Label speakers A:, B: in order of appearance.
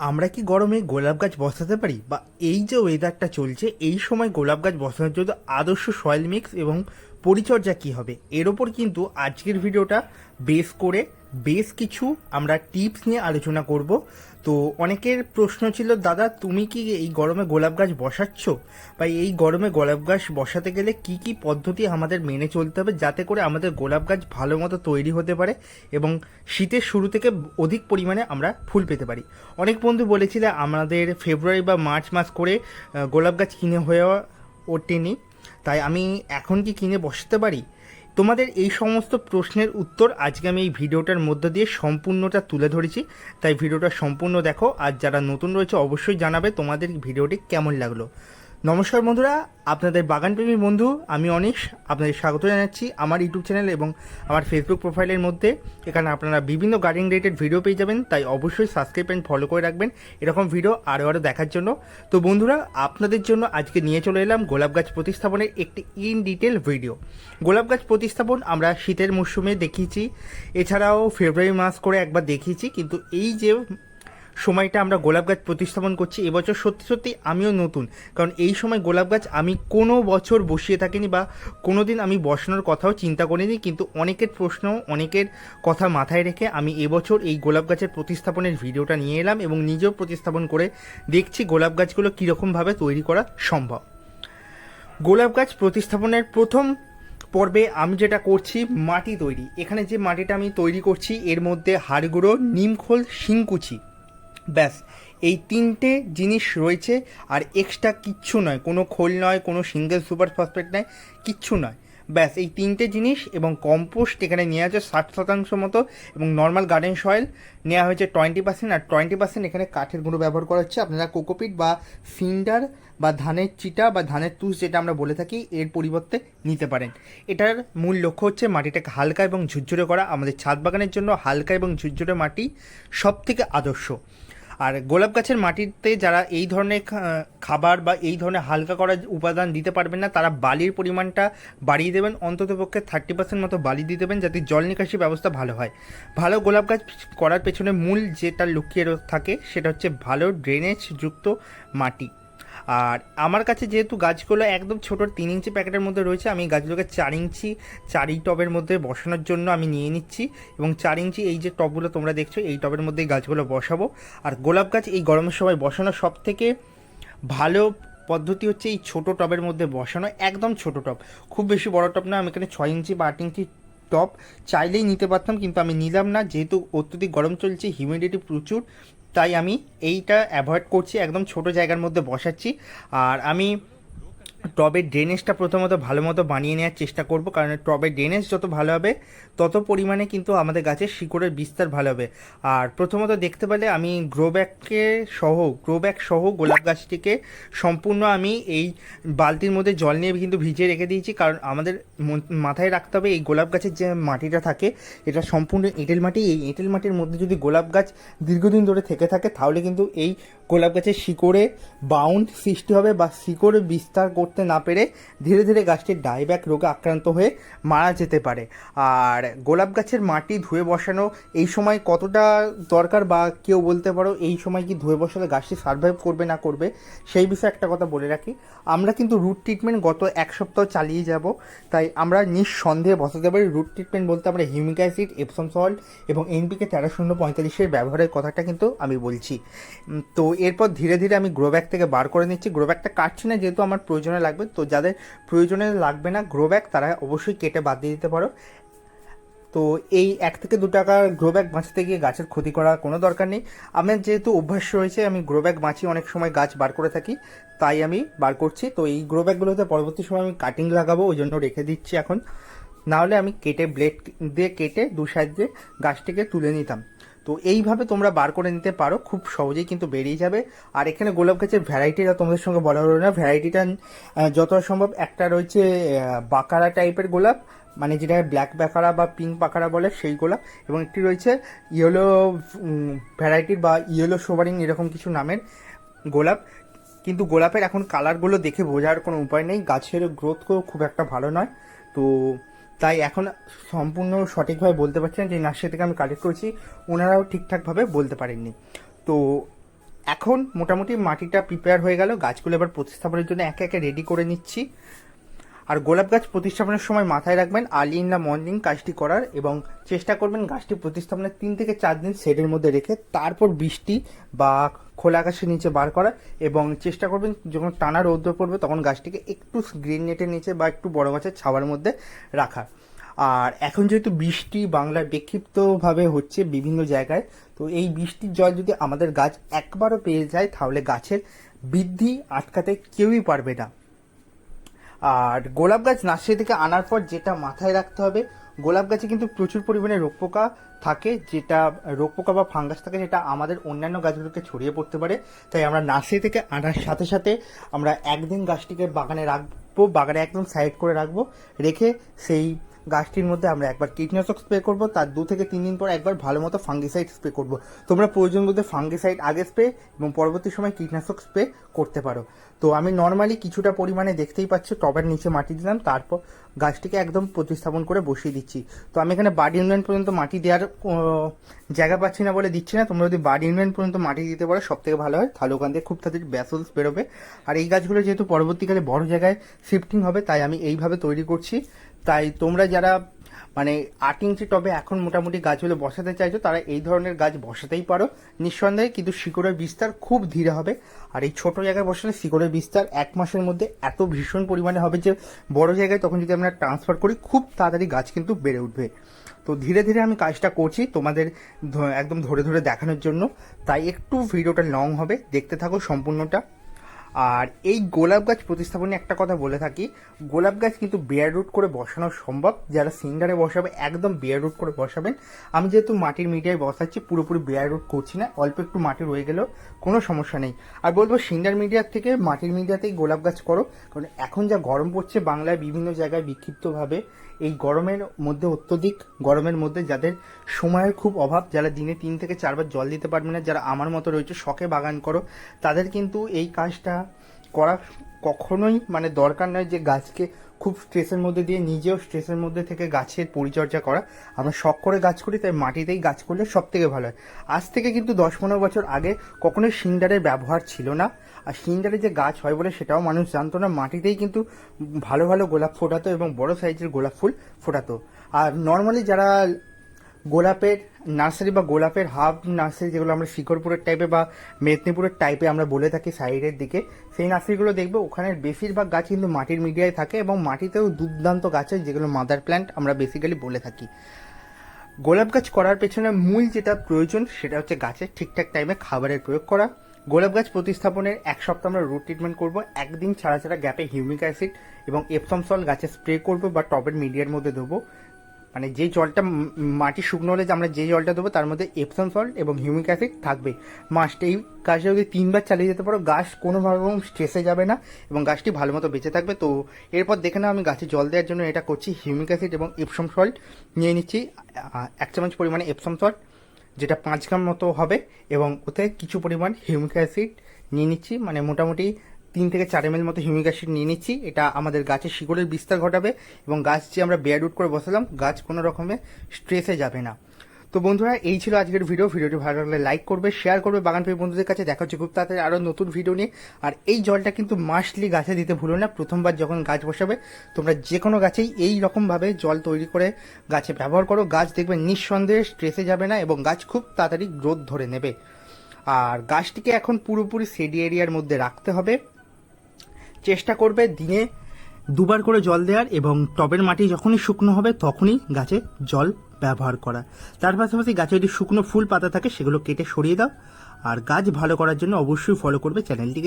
A: আমরা কি গরমে গোলাপ গাছ বসাতে পারি, বা এই যে ওয়েদারটা চলছে এই সময় গোলাপ গাছ বসানোর জন্য আদর্শ সয়েল মিক্স এবং পরিচর্যা কি হবে, এর ওপর কিন্তু আজকের ভিডিওটা বেস করে বেশ কিছু আমরা টিপস নিয়ে আলোচনা করব। তো অনেকের প্রশ্ন ছিল, দাদা তুমি কি এই গরমে গোলাপ গাছ বসাচ্ছ, বা এই গরমে গোলাপ গাছ বসাতে গেলে কি কি পদ্ধতি আমাদের মেনে চলতে হবে যাতে করে আমাদের গোলাপ গাছ ভালো মতো তৈরি হতে পারে এবং শীতের শুরু থেকে অধিক পরিমাণে আমরা ফুল পেতে পারি। অনেক বন্ধু বলেছিল আমাদের ফেব্রুয়ারি বা মার্চ মাস করে গোলাপ গাছ কিনে হয়ে ওঠেনি, তাই আমি এখন কি কিনে বসাতে পারি? তোমাদের এই সমস্ত প্রশ্নের উত্তর আজকে আমি এই ভিডিওটার মধ্য দিয়ে সম্পূর্ণটা তুলে ধরেছি, তাই ভিডিওটা সম্পূর্ণ দেখো। আর যারা নতুন রয়েছে অবশ্যই জানাবে তোমাদের ভিডিওটি কেমন লাগলো। নমস্কার বন্ধুরা, আপনাদের বাগানপ্রেমী বন্ধু আমি অনিশ আপনাদের স্বাগত জানাচ্ছি আমার ইউটিউব চ্যানেল এবং আমার ফেসবুক প্রোফাইলের মধ্যে। এখানে আপনারা বিভিন্ন গার্ডেন রিলেটেড ভিডিও পেয়ে যাবেন, তাই অবশ্যই সাবস্ক্রাইব অ্যান্ড ফলো করে রাখবেন এরকম ভিডিও আরও দেখার জন্য। তো বন্ধুরা, আপনাদের জন্য আজকে নিয়ে চলে এলাম গোলাপ গাছ প্রতিস্থাপনের একটি ইন ডিটেল ভিডিও। গোলাপ গাছ প্রতিস্থাপন আমরা শীতের মরশুমে দেখিয়েছি, এছাড়াও ফেব্রুয়ারি মাস করে একবার দেখিয়েছি, কিন্তু এই যে সময়টা আমরা গোলাপ গাছ প্রতিস্থাপন করছি এবছর সত্যি সত্যি আমিও নতুন, কারণ এই সময় গোলাপ গাছ আমি কোনো বছর বসিয়ে থাকিনি বা কোনো দিন আমি বসানোর কথাও চিন্তা করিনি, কিন্তু অনেকের প্রশ্ন অনেকের কথা মাথায় রেখে আমি এবছর এই গোলাপ গাছের প্রতিস্থাপনের ভিডিওটা নিয়ে এলাম এবং নিজেও প্রতিস্থাপন করে দেখছি গোলাপ গাছগুলো কীরকমভাবে তৈরি করা সম্ভব। গোলাপ গাছ প্রতিস্থাপনের প্রথম পর্বে আমি যেটা করছি মাটি তৈরি। এখানে যে মাটিটা আমি তৈরি করছি এর মধ্যে হাড় গুঁড়ো, নিমখোল, শিংকুচি, ব্যাস এই তিনটে জিনিস রয়েছে, আর এক্সট্রা কিচ্ছু নয়, কোনো খোল নয়, কোনো সিঙ্গেল সুপার ফসফেট নয়, কিচ্ছু নয়। ব্যাস এই তিনটে জিনিস এবং কম্পোস্ট এখানে নেওয়া হয়েছে 60% মতো, এবং নর্মাল গার্ডেন সয়েল নেওয়া হয়েছে 20%, আর 20% এখানে কাঠের গুঁড়ো ব্যবহার করা হচ্ছে। আপনারা কোকোপিট বা সিন্ডার বা ধানের চিটা বা ধানের তুষ যেটা আমরা বলে থাকি এর পরিবর্তে নিতে পারেন। এটার মূল লক্ষ্য হচ্ছে মাটিটাকে হালকা এবং ঝুরঝুরে করা। আমাদের ছাদ বাগানের জন্য হালকা এবং ঝুরঝুরে মাটি সব থেকে আদর্শ। আর গোলাপ গাছের মাটিতে যারা এই ধরনের খাবার বা এই ধরনের হালকা করা উপাদান দিতে পারবেন না, তারা বালির পরিমাণটা বাড়িয়ে দেবেন, অন্ততপক্ষে 30% মতো বালি দিয়ে দেবেন যাতে জল নিকাশি ব্যবস্থা ভালো হয়। ভালো গোলাপ গাছ করার পেছনে মূল যেটা লুকিয়ে থাকে সেটা হচ্ছে ভালো ড্রেনেজ যুক্ত মাটি। আর আমার কাছে যেহেতু গাছগুলো একদম ছোটো 3 ইঞ্চি প্যাকেটের মধ্যে রয়েছে, আমি গাছগুলোকে 4 ইঞ্চি 4 টবের মধ্যে বসানোর জন্য আমি নিয়ে নিচ্ছি, এবং 4 ইঞ্চি এই যে টবগুলো তোমরা দেখছো এই টবের মধ্যেই গাছগুলো বসাবো। আর গোলাপ গাছ এই গরমের সময় বসানো সব থেকে ভালো পদ্ধতি হচ্ছে এই ছোটো টবের মধ্যে বসানো, একদম ছোটো টব, খুব বেশি বড় টব না। আমি এখানে 6 ইঞ্চি বা 8 ইঞ্চি টব চাইলেই নিতে পারতাম, কিন্তু আমি নিলাম না, যেহেতু অত্যধিক গরম চলছে, হিউমিডিটি প্রচুর, তাই আমি এইটা অ্যাভয়েড করছি, একদম ছোট জায়গার মধ্যে বসাচ্ছি। আর আমি টবের ড্রেনেজটা প্রথমত ভালো মতো বানিয়ে নেওয়ার চেষ্টা করব, কারণ টবের ড্রেনেজ যত ভালো হবে তত পরিমাণে কিন্তু আমাদের গাছের শিকড়ের বিস্তার ভালো হবে। আর প্রথমত দেখতে পেলে আমি গ্রো ব্যাগ সহ গোলাপ গাছটিকে সম্পূর্ণ আমি এই বালতির মধ্যে জল নিয়ে কিন্তু ভিজিয়ে রেখে দিয়েছি, কারণ আমাদের মাথায় রাখতে হবে এই গোলাপ গাছের যে মাটিটা থাকে এটা সম্পূর্ণ এঁটেল মাটি। এই এঁটেল মাটির মধ্যে যদি গোলাপ গাছ দীর্ঘদিন ধরে থেকে থাকে তাহলে কিন্তু এই গোলাপ গাছের শিকড়ে বাউন্ড সৃষ্টি হবে, বা শিকড়ে বিস্তার করতে না পেরে ধীরে ধীরে গাছটি ডাইব্যাক রোগে আক্রান্ত হয়ে মারা যেতে পারে। আর গোলাপ গাছের মাটি ধুয়ে বসানো এই সময় কতটা দরকার, বা কেউ বলতে পারো এই সময় কি ধুয়ে বসালে গাছটি সার্ভাইভ করবে না করবে, সেই বিষয়ে একটা কথা বলে রাখি। আমরা কিন্তু রুট ট্রিটমেন্ট গত 1 সপ্তাহ চালিয়ে যাব, তাই আমরা নিঃসন্দেহে বসাতে পারি। রুট ট্রিটমেন্ট বলতে আমরা হিউমিক অ্যাসিড, এপসম সল্ট এবং এনপিকে 13-0-45 ব্যবহারের কথাটা কিন্তু আমি বলছি। তো এরপর ধীরে ধীরে আমি গ্রো ব্যাগ থেকে বার করে নিচ্ছি। গ্রো ব্যাগটা কাটছি না, যেহেতু আমার প্রয়োজনে লাগবে, তো যাদের প্রয়োজনে লাগবে না গ্রো ব্যাগ তারা অবশ্যই কেটে বাদ দিয়ে দিতে পারো। তো এই 1 থেকে 2 টাকার গ্রো ব্যাগ বাঁচতে গিয়ে গাছের ক্ষতি করার কোনো দরকার নেই। আমার যেহেতু অভ্যাস রয়েছে আমি গ্রো ব্যাগ বাঁচি, অনেক সময় গাছ বার করে থাকি, তাই আমি বার করছি। তো এই গ্রো ব্যাগগুলোতে পরবর্তী সময় আমি কাটিং লাগাবো, ওই জন্য রেখে দিচ্ছি এখন, নাহলে আমি কেটে ব্লেড দিয়ে কেটে দু সাইড দিয়ে গাছটিকে তুলে নিতাম। তো এইভাবে তোমরা বার করে নিতে পারো, খুব সহজেই কিন্তু বেরিয়ে যাবে। আর এখানে গোলাপ গাছের ভ্যারাইটিটা তোমাদের সঙ্গে বলা হলো না, ভ্যারাইটিটা যতটা সম্ভব একটা রয়েছে বাকারা টাইপের গোলাপ, মানে যেটা ব্ল্যাক বাকারা বা পিঙ্ক বাকারা বলে সেই গোলাপ, এবং একটি রয়েছে ইয়েলো ভ্যারাইটির বা ইয়েলো সোভারিং এরকম কিছু নামের গোলাপ। কিন্তু গোলাপের এখন কালারগুলো দেখে বোঝার কোনো উপায় নেই, গাছের গ্রোথও খুব একটা ভালো নয়। তো তাই এখন সম্পূর্ণ সঠিকভাবে বলতে পারছি না, যে নার্সারি থেকে আমি কালেক্ট করেছি ওনারাও ঠিকঠাকভাবে বলতে পারেননি। তো এখন মোটামুটি মাটিটা প্রিপেয়ার হয়ে গেল, গাছগুলো এবার প্রতিস্থাপনের জন্য একে একে রেডি করে নিচ্ছি। আর গোলাপ গাছ প্রতিস্থাপনের সময় মাথায় রাখবেন আর্লি ইন দ্য মর্নিং কাজটি করার, এবং চেষ্টা করবেন গাছটি প্রতিস্থাপনের 3 থেকে 4 দিন শেডের মধ্যে রেখে তারপর বৃষ্টি বা খোলা আকাশের নিচে বার করা, এবং চেষ্টা করবেন যখন টানা রৌদ্র পড়বে তখন গাছটিকে একটু গ্রিন নেটের নিচে বা একটু বড় গাছের ছাওয়ার মধ্যে রাখা। আর এখন যেহেতু বৃষ্টি বাংলার বিক্ষিপ্তভাবে হচ্ছে বিভিন্ন জায়গায়, তো এই বৃষ্টির জল যদি আমাদের গাছ একবারও পেয়ে যায় তাহলে গাছের বৃদ্ধি আটকাতে কেউই পারবে না। আর গোলাপ গাছ নার্সারি থেকে আনার পর যেটা মাথায় রাখতে হবে, গোলাপ গাছে কিন্তু প্রচুর পরিমাণে রোগ পোকা থাকে, যেটা রোগ পোকা বা ফাঙ্গাস থাকে, যেটা আমাদের অন্যান্য গাছগুলোকে ছড়িয়ে পড়তে পারে। তাই আমরা নার্সারি থেকে আনার সাথে সাথে আমরা একদিন গাছটিকে বাগানে রাখবো, বাগানে একদম সাইড করে রাখবো, রেখে সেই গাছটির মধ্যে আমরা একবার কীটনাশক স্প্রে করব, তার 2 থেকে 3 দিন পর একবার ভালো মতো ফাঙ্গিসাইড স্প্রে করব। তোমরা প্রয়োজন বোধে ফাঙ্গিসাইড আগে স্প্রে এবং পরবর্তী সময় কীটনাশক স্প্রে করতে পারো। তো আমি নর্মালি কিছুটা পরিমাণে দেখতেই পাচ্ছ টবের নিচে মাটি দিলাম, তারপর গাছটিকে একদম প্রতিস্থাপন করে বসিয়ে দিচ্ছি। তো আমি এখানে বাড ইউনিয়ন পর্যন্ত মাটি দেওয়ার জায়গা পাচ্ছি না বলে দিচ্ছি না, তোমরা যদি বাড ইউনিয়ন পর্যন্ত মাটি দিতে পারো সব থেকে ভালো হয়, তাহলে ওখান থেকে খুব তাড়াতাড়ি ব্যাসলস বেরোবে। আর এই গাছগুলো যেহেতু পরবর্তীকালে বড় জায়গায় শিফটিং হবে, তাই আমি এইভাবে তৈরি করছি। তাই তোমরা যারা মানে 8 ইঞ্চি টবে এখন মোটামুটি গাছগুলো বসাতে চাইছো, তারা এই ধরনের গাছ বসাতেই পারো নিঃসন্দেহে, কিন্তু শিকড়ের বিস্তার খুব ধীরে হবে। আর এই ছোট জায়গায় বসালে শিকড়ের বিস্তার 1 মাসের মধ্যে এত ভীষণ পরিমাণে হবে যে বড় জায়গায় তখন যদি আমরা ট্রান্সফার করি খুব তাড়াতাড়ি গাছ কিন্তু বেড়ে উঠবে। তো ধীরে ধীরে আমি কাজটা করছি তোমাদের একদম ধরে ধরে দেখানোর জন্য, তাই একটু ভিডিওটা লং হবে, দেখতে থাকো সম্পূর্ণটা। আর এই গোলাপ গাছ প্রতিস্থাপনে একটা কথা বলে থাকি, গোলাপ গাছ কিন্তু বেয়ার রুট করে বসানো সম্ভব। যারা সিন্ডারে বসাবে একদম বেয়ার রুট করে বসাবেন। আমি যেহেতু মাটির মিডিয়ায় বসাচ্ছি, পুরোপুরি বেয়ার রুট করছি না, অল্প একটু মাটি রয়ে গেলেও কোনো সমস্যা নেই। আর বলবো সিন্ডার মিডিয়ার থেকে মাটির মিডিয়াতেই গোলাপ গাছ করো, কারণ এখন যা গরম পড়ছে বাংলায় বিভিন্ন জায়গায় বিক্ষিপ্তভাবে, এই গরমের মধ্যে অত্যধিক গরমের মধ্যে যাদের সময়ের খুব অভাব, যারা দিনে 3 থেকে 4 বার জল দিতে পারবে না, যারা আমার মতো রয়েছে শখে বাগান করো, তাদের কিন্তু এই কাজটা করা কখনোই মানে দরকার নয় যে গাছকে খুব স্ট্রেসের মধ্যে দিয়ে নিজেও স্ট্রেসের মধ্যে থেকে গাছের পরিচর্যা করা। আমরা শখ করে গাছ করি, তাই মাটিতেই গাছ করলে সব থেকে ভালো হয়। আজ থেকে কিন্তু 10-15 বছর আগে কখনোই সিন্ডারের ব্যবহার ছিল না, আর সিন্ডারে যে গাছ হয় বলে সেটাও মানুষ জানতো না। মাটিতেই কিন্তু ভালো ভালো গোলাপ ফোটাতো এবং বড় সাইজের গোলাপ ফুল ফোটাতো। আর নর্মালি যারা গোলাপের নার্সারি বা গোলাপের হাব নার্সারি, যেগুলো আমরা শিকরপুরের টাইপে বা মেদিনীপুরের টাইপে আমরা বলে থাকি সাইডের দিকে, সেই নার্সারিগুলো দেখবে ওখানে বেশিরভাগ গাছ কিন্তু মাটির মিডিয়ায় থাকে, এবং মাটিতেও দুর্দান্ত গাছ হয়, যেগুলো মাদার প্ল্যান্ট আমরা বেসিক্যালি বলে থাকি। গোলাপ গাছ করার পেছনে মূল যেটা প্রয়োজন সেটা হচ্ছে গাছের ঠিকঠাক টাইমে খাবারের প্রয়োগ করা। গোলাপ গাছ প্রতিস্থাপনের 1 সপ্তাহ আমরা রুট ট্রিটমেন্ট করবো, একদিন ছাড়া ছাড়া গ্যাপে হিউমিক অ্যাসিড এবং এপসম সল্ট গাছে স্প্রে করবো বা টবের মিডিয়ার মধ্যে দেবো। মানে যে জলটা মাটি শুকনো হলে যে আমরা যে জলটা দেবো তার মধ্যে এপসম সল্ট এবং হিউমিক অ্যাসিড থাকবে মাস্ট। এই কাজটা যদি 3 বার চালিয়ে যেতে পারো, গাছ কোনোভাবে স্ট্রেসে যাবে না এবং গাছটি ভালো মতো বেঁচে থাকবে। তো এরপর দেখে নাও আমি গাছে জল দেওয়ার জন্য এটা করছি, হিউমিক অ্যাসিড এবং এপসম সল্ট নিয়ে নিচ্ছি 1 চামচ পরিমাণে এপসম সল্ট, যেটা 5 গ্রাম মতো হবে, এবং ওতে কিছু পরিমাণ হিউমিক অ্যাসিড নিয়ে নিচ্ছি, মানে মোটামুটি 3 থেকে 4 ml মতো হিউমিক অ্যাসিড নিয়ে নিচ্ছি। এটা আমাদের গাছের শিকড়ের বিস্তার ঘটাবে এবং গাছ যে আমরা বেয়ার রুট করে বসালাম, গাছ কোনো রকমের স্ট্রেসে যাবে না। তো বন্ধুরা, এই ছিল আজকের ভিডিওটি ভালো লাগলে লাইক করবে, শেয়ার করবে বাগান প্রিয় বন্ধুদের কাছে। দেখা হচ্ছে খুব তাড়াতাড়ি আরও নতুন ভিডিও নিয়ে। আর এই জলটা কিন্তু মাস্টলি গাছে দিতে ভুলো না। প্রথমবার যখন গাছ বসাবে তোমরা যে কোনো গাছেই এই রকমভাবে জল তৈরি করে গাছে ব্যবহার করো, গাছ দেখবে নিঃসন্দেহে স্ট্রেসে যাবে না এবং গাছ খুব তাড়াতাড়ি গ্রোথ ধরে নেবে। আর গাছটিকে এখন পুরোপুরি শেডি এরিয়ার মধ্যে রাখতে হবে। চেষ্টা করবে দিনে 2 বার করে জল দেওয়ার, এবং টবের মাটি যখনই শুকনো হবে তখনই গাছে জল ব্যবহার করা। তার পাশাপাশি গাছে যদি শুকনো ফুল পাতা থাকে সেগুলো কেটে সরিয়ে দাও। আর গাছ ভালো করার জন্য অবশ্যই ফলো করবে চ্যানেলটিকে।